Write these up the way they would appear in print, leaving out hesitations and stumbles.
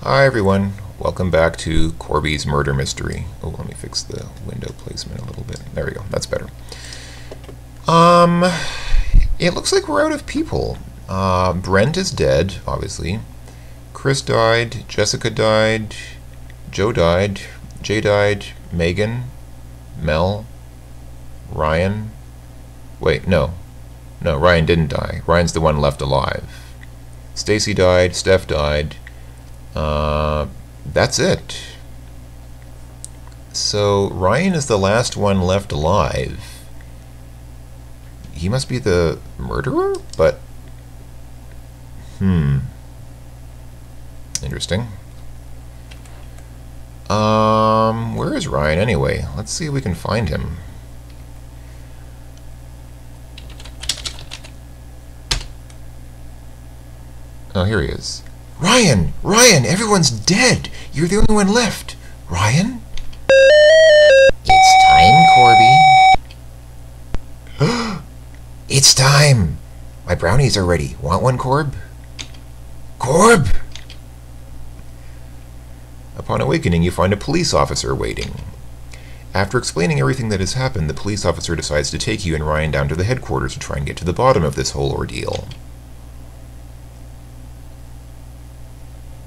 Hi everyone, welcome back to Corby's Murder Mystery. Oh, let me fix the window placement a little bit. There we go, that's better. It looks like we're out of people. Brent is dead, obviously. Chris died, Jessica died, Joe died, Jay died, Megan, Mel, Ryan. Wait, no, Ryan didn't die. Ryan's the one left alive. Stacy died, Steph died. That's it. So Ryan is the last one left alive. He must be the murderer, but interesting. Where is Ryan anyway? Let's see if we can find him. Oh, here he is. Ryan! Ryan! Everyone's dead! You're the only one left! Ryan? It's time, Corby. It's time! My brownies are ready. Want one, Corb? Corb! Upon awakening, you find a police officer waiting. After explaining everything that has happened, the police officer decides to take you and Ryan down to the headquarters to try and get to the bottom of this whole ordeal.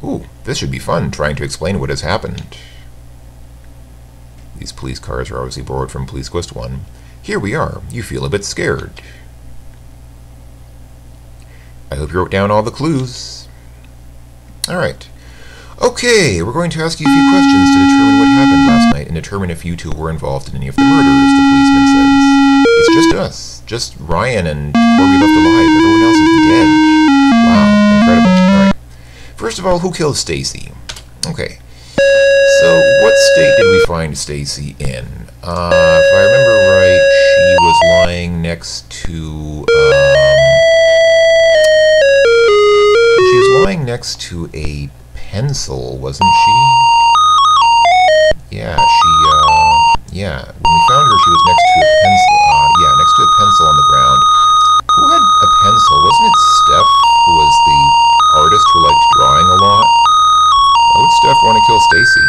Ooh, this should be fun, trying to explain what has happened. These police cars are obviously borrowed from Police Quest 1. Here we are. You feel a bit scared. I hope you wrote down all the clues. Alright. Okay, we're going to ask you a few questions to determine what happened last night and determine if you two were involved in any of the murders, the policeman says. It's just us. Just Ryan and Corby left alive. Everyone else is dead. Wow, incredible. Alright. First of all, who killed Stacy? Okay. So, what state did we find Stacy in? If I remember right, she was lying next to, she was lying next to a pencil, wasn't she? Yeah, yeah. When we found her, she was next to a pencil, next to a pencil on the ground. Who had a pencil? Wasn't it Steph, who was the artist who liked drawing a lot? Why would Steph want to kill Stacy?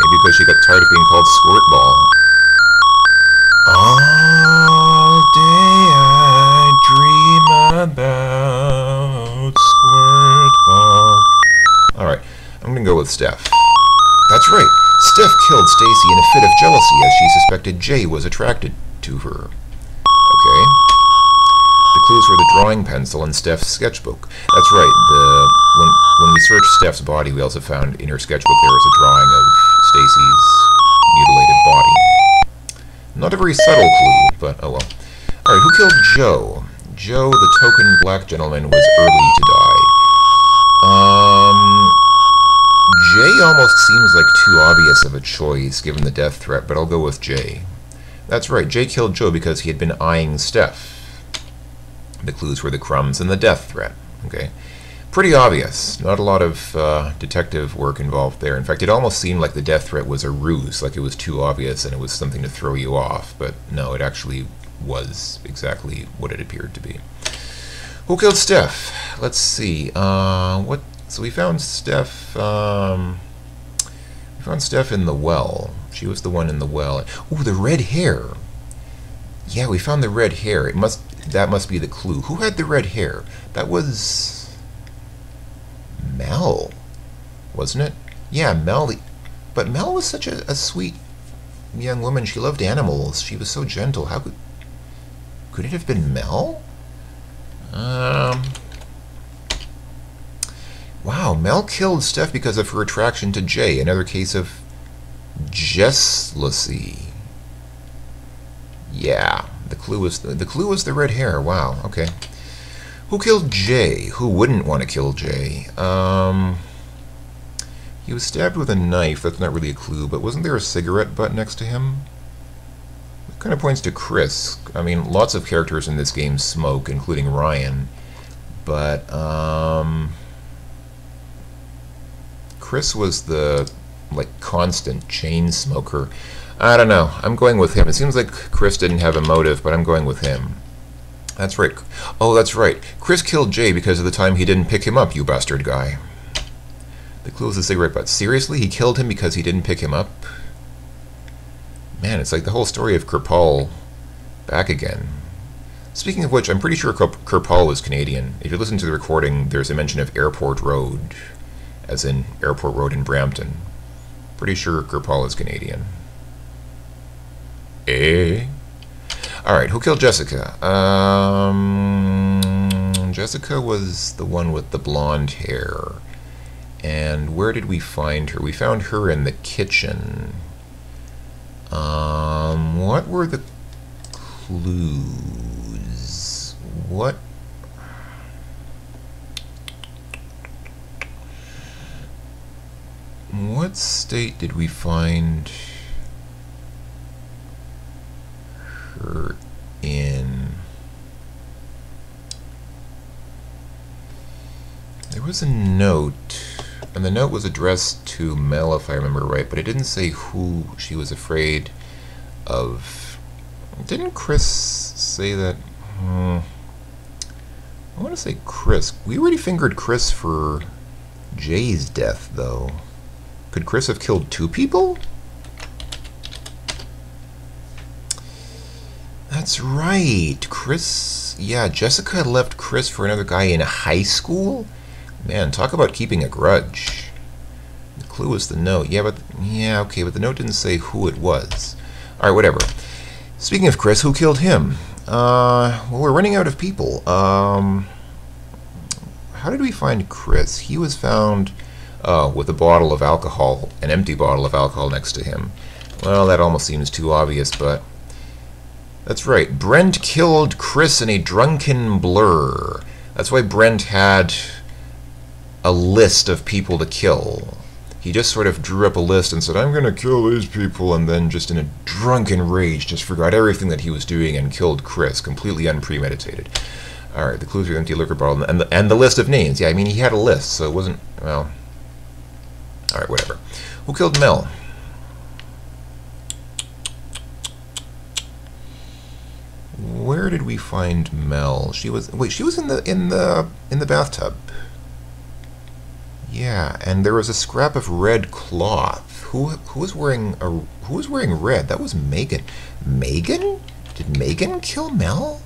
Maybe because she got tired of being called Squirt Ball. All day I dream about Squirt Ball. Alright, I'm gonna go with Steph. That's right, Steph killed Stacy in a fit of jealousy as she suspected Jay was attracted to her. Okay. The clues were the drawing pencil and Steph's sketchbook. That's right, when we searched Steph's body, we also found in her sketchbook there was a drawing of Stacy's mutilated body. Not a very subtle clue, but oh well. Alright, who killed Joe? Joe, the token black gentleman, was early to die. Jay almost seems like too obvious of a choice given the death threat, but I'll go with Jay. That's right, Jay killed Joe because he had been eyeing Steph. The clues were the crumbs and the death threat. Okay, pretty obvious. Not a lot of detective work involved there. In fact, it almost seemed like the death threat was a ruse, like it was too obvious and it was something to throw you off. But no, it actually was exactly what it appeared to be. Who killed Steph? Let's see. So we found Steph. We found Steph in the well. She was the one in the well. Ooh, the red hair. Yeah, we found the red hair. That must be the clue. Who had the red hair? That was Mel, wasn't it? Yeah, Mel. But Mel was such a sweet young woman. She loved animals. She was so gentle. How could it have been Mel? Wow, Mel killed Steph because of her attraction to Jay. Another case of jealousy. Yeah, the clue was the red hair. Wow. Okay. Who killed Jay? Who wouldn't want to kill Jay? He was stabbed with a knife. That's not really a clue, but wasn't there a cigarette butt next to him? It kind of points to Chris. I mean, lots of characters in this game smoke, including Ryan, but Chris was the constant chain smoker. I don't know. I'm going with him. It seems like Chris didn't have a motive, but I'm going with him. That's right. Oh, that's right. Chris killed Jay because of the time he didn't pick him up, you bastard guy. The clue was the cigarette butt. Seriously? He killed him because he didn't pick him up? Man, it's like the whole story of Kirpal back again. Speaking of which, I'm pretty sure Kirpal was Canadian. If you listen to the recording, there's a mention of Airport Road, as in Airport Road in Brampton. Pretty sure Kirpal is Canadian. Eh? Alright, who killed Jessica? Jessica was the one with the blonde hair. And where did we find her? We found her in the kitchen. What were the clues? What state did we find her in? There was a note, and the note was addressed to Mel, if I remember right, but it didn't say who she was afraid of. Didn't Chris say that? I want to say Chris. We already fingered Chris for Jay's death, though. Could Chris have killed two people? That's right. Chris... Yeah, Jessica had left Chris for another guy in high school? Man, talk about keeping a grudge. The clue was the note. Yeah, but the note didn't say who it was. Alright, whatever. Speaking of Chris, who killed him? Well, we're running out of people. How did we find Chris? He was found with a bottle of alcohol, an empty bottle of alcohol next to him. Well, that almost seems too obvious, but... That's right. Brent killed Chris in a drunken blur. That's why Brent had a list of people to kill. He just sort of drew up a list and said, I'm going to kill these people, and then just in a drunken rage just forgot everything that he was doing and killed Chris, completely unpremeditated. Alright, the clues are the empty liquor bottle and the list of names. Yeah, I mean, he had a list, so it wasn't, well... Alright, whatever. Who killed Mel? Where did we find Mel? She was in the bathtub. Yeah, and there was a scrap of red cloth. Who was wearing red? That was Megan. Megan? Did Megan kill Mel?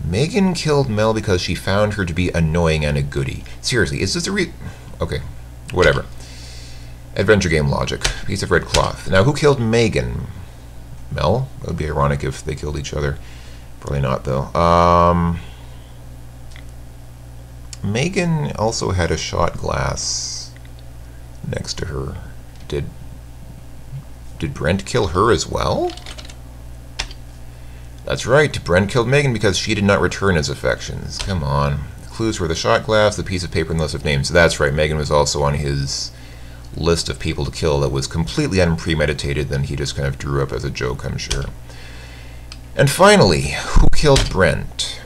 Megan killed Mel because she found her to be annoying and a goodie. Seriously, is this a okay, whatever. Adventure game logic. Piece of red cloth. Now, who killed Megan? Mel? That would be ironic if they killed each other. Probably not, though. Megan also had a shot glass next to her. Did Brent kill her as well? That's right, Brent killed Megan because she did not return his affections. Come on. The clues were the shot glass, the piece of paper, and the list of names. That's right, Megan was also on his list of people to kill that was completely unpremeditated, then he just kind of drew up as a joke, I'm sure. And finally, who killed Brent?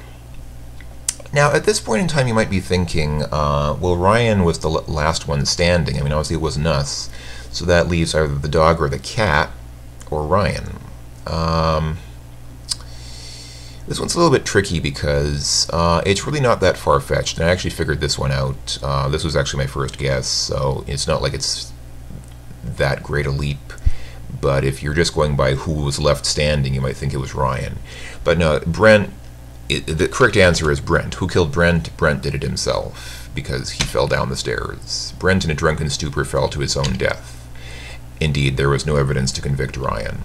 Now, at this point in time, you might be thinking, well, Ryan was the last one standing. I mean, obviously it wasn't us, so that leaves either the dog or the cat, or Ryan. This one's a little bit tricky because it's really not that far-fetched, and I actually figured this one out. This was actually my first guess, so it's not like it's that great a leap. But if you're just going by who was left standing, you might think it was Ryan. But no, Brent, the correct answer is Brent. Who killed Brent? Brent did it himself, because he fell down the stairs. Brent, in a drunken stupor, fell to his own death. Indeed, there was no evidence to convict Ryan.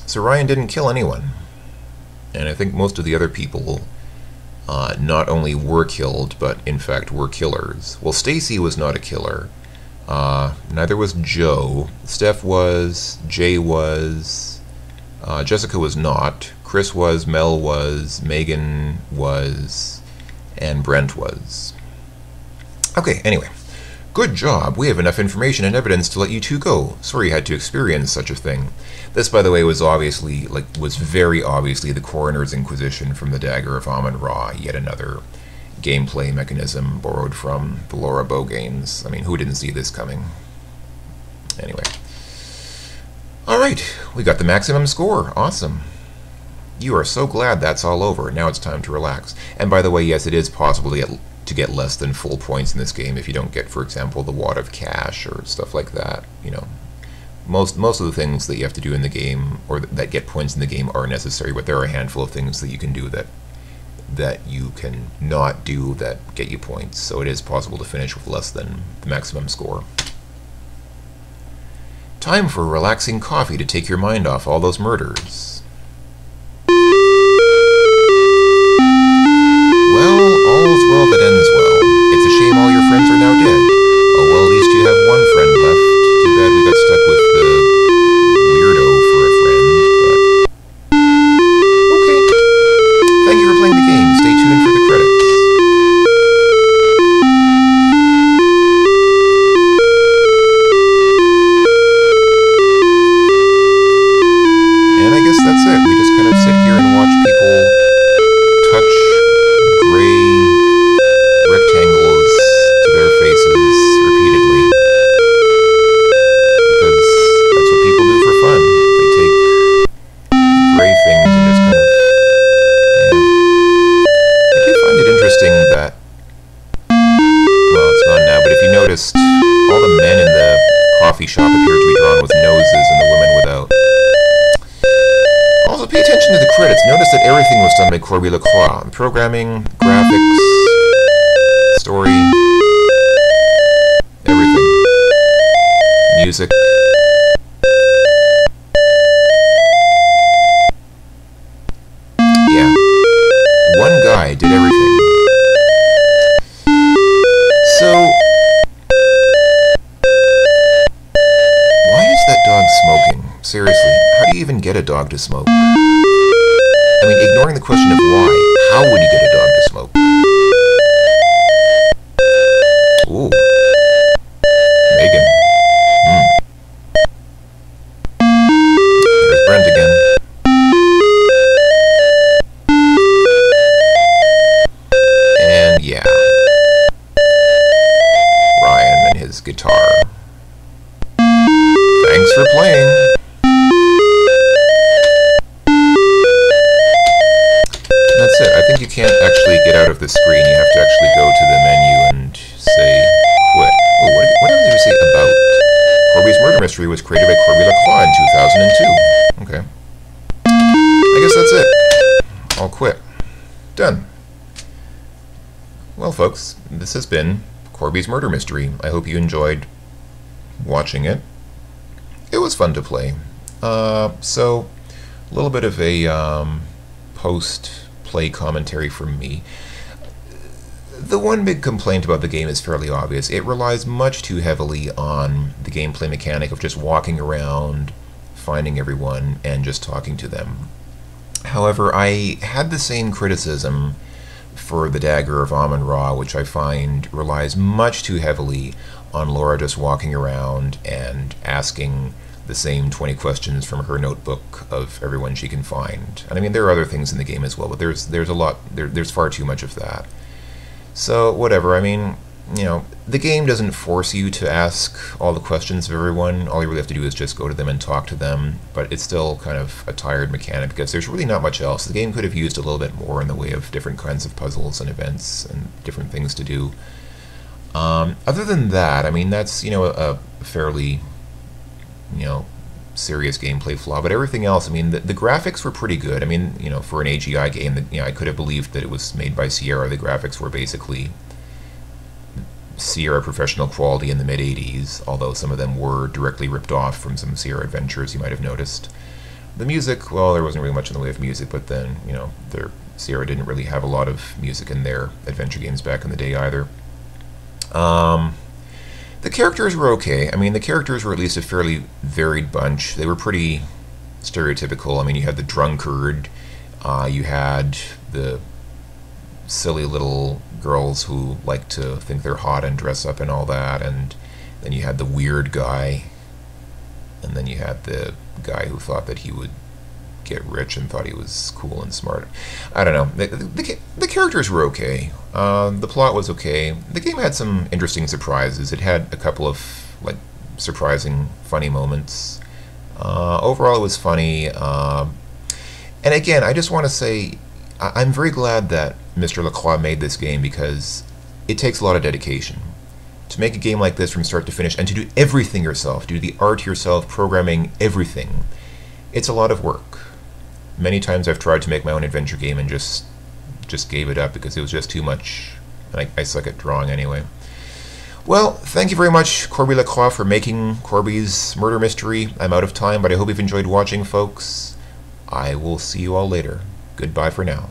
So Ryan didn't kill anyone. And I think most of the other people not only were killed, but in fact were killers. Well, Stacy was not a killer. Neither was Joe. Steph was. Jay was. Jessica was not. Chris was. Mel was. Megan was. And Brent was. Okay, anyway. Good job. We have enough information and evidence to let you two go. Sorry you had to experience such a thing. This, by the way, was very obviously the coroner's inquisition from the Dagger of Amon-Ra, yet another gameplay mechanism borrowed from the Laura Bow games. I mean, who didn't see this coming? Anyway. Alright, we got the maximum score. Awesome. You are so glad that's all over. Now it's time to relax. And by the way, yes, it is possible to to get less than full points in this game if you don't get, for example, the wad of cash or stuff like that. You know, most of the things that you have to do in the game or that get points in the game are necessary, but there are a handful of things that you can do that you can not do that get you points. So it is possible to finish with less than the maximum score. Time for a relaxing coffee to take your mind off all those murders. Well, all's well that ends well. It's a shame all your friends are now dead. Oh well, at least you have one friend left. Too bad we got stuck with the weirdo for a friend, but... Okay. Thank you for playing the game. Stay tuned for the credits. And I guess that's it. We just kind of sit here and watch people touch gray rectangles to their faces repeatedly. Because that's what people do for fun. They take gray things and just kind of... Yeah. I do find it interesting that... Well, it's gone now, but if you noticed, all the men in the coffee shop appear to be drawn with noses and the women without. Also, pay attention to the credits. Notice that everything was done by Corby Lacroix. Programming, graphics, story, everything. Music. Yeah. One guy did everything. So... why is that dog smoking? Seriously, how do you even get a dog to smoke? I mean, ignoring the question of why, how would you get a dog to smoke? Ooh. Megan. There's Brent again. And yeah. Ryan and his guitar. Thanks for playing. That's it. I think you can't actually get out of the screen. You have to actually go to the menu and say quit. Oh, what else did we say about? Corby's Murder Mystery was created by Corby Lacroix in 2002. Okay. I guess that's it. I'll quit. Done. Well, folks, this has been Corby's Murder Mystery. I hope you enjoyed watching it. It was fun to play. So, a little bit of a post-play commentary from me. The one big complaint about the game is fairly obvious. It relies much too heavily on the gameplay mechanic of just walking around, finding everyone, and just talking to them. However, I had the same criticism for the Dagger of Amun-Ra, which I find relies much too heavily on Laura just walking around and asking the same 20 questions from her notebook of everyone she can find. And I mean, there are other things in the game as well, but there's far too much of that. So whatever. I mean, you know, the game doesn't force you to ask all the questions of everyone. All you really have to do is just go to them and talk to them. But it's still kind of a tired mechanic because there's really not much else. The game could have used a little bit more in the way of different kinds of puzzles and events and different things to do. Other than that, I mean, that's, you know, a fairly, you know, serious gameplay flaw. But everything else, I mean, the graphics were pretty good. I mean, you know, for an AGI game, that, you know, I could have believed that it was made by Sierra. The graphics were basically Sierra professional quality in the mid-'80s, although some of them were directly ripped off from some Sierra adventures you might have noticed. The music, well, there wasn't really much in the way of music, but then, you know, Sierra didn't really have a lot of music in their adventure games back in the day either. The characters were okay. I mean, the characters were at least a fairly varied bunch. They were pretty stereotypical. I mean, you had the drunkard, you had the silly little girls who like to think they're hot and dress up and all that, and then you had the weird guy, and then you had the guy who thought that he would get rich and thought he was cool and smart. I don't know. The characters were okay. The plot was okay. The game had some interesting surprises. It had a couple of like surprising, funny moments. Overall, it was funny. And again, I just want to say I'm very glad that Mr. Lacroix made this game because it takes a lot of dedication. To make a game like this from start to finish and to do everything yourself, do the art yourself, programming, everything, it's a lot of work. Many times I've tried to make my own adventure game and just gave it up because it was just too much. I suck at drawing anyway. Well, thank you very much, Corby Lacroix, for making Corby's murder mystery. I'm out of time, but I hope you've enjoyed watching, folks. I will see you all later. Goodbye for now.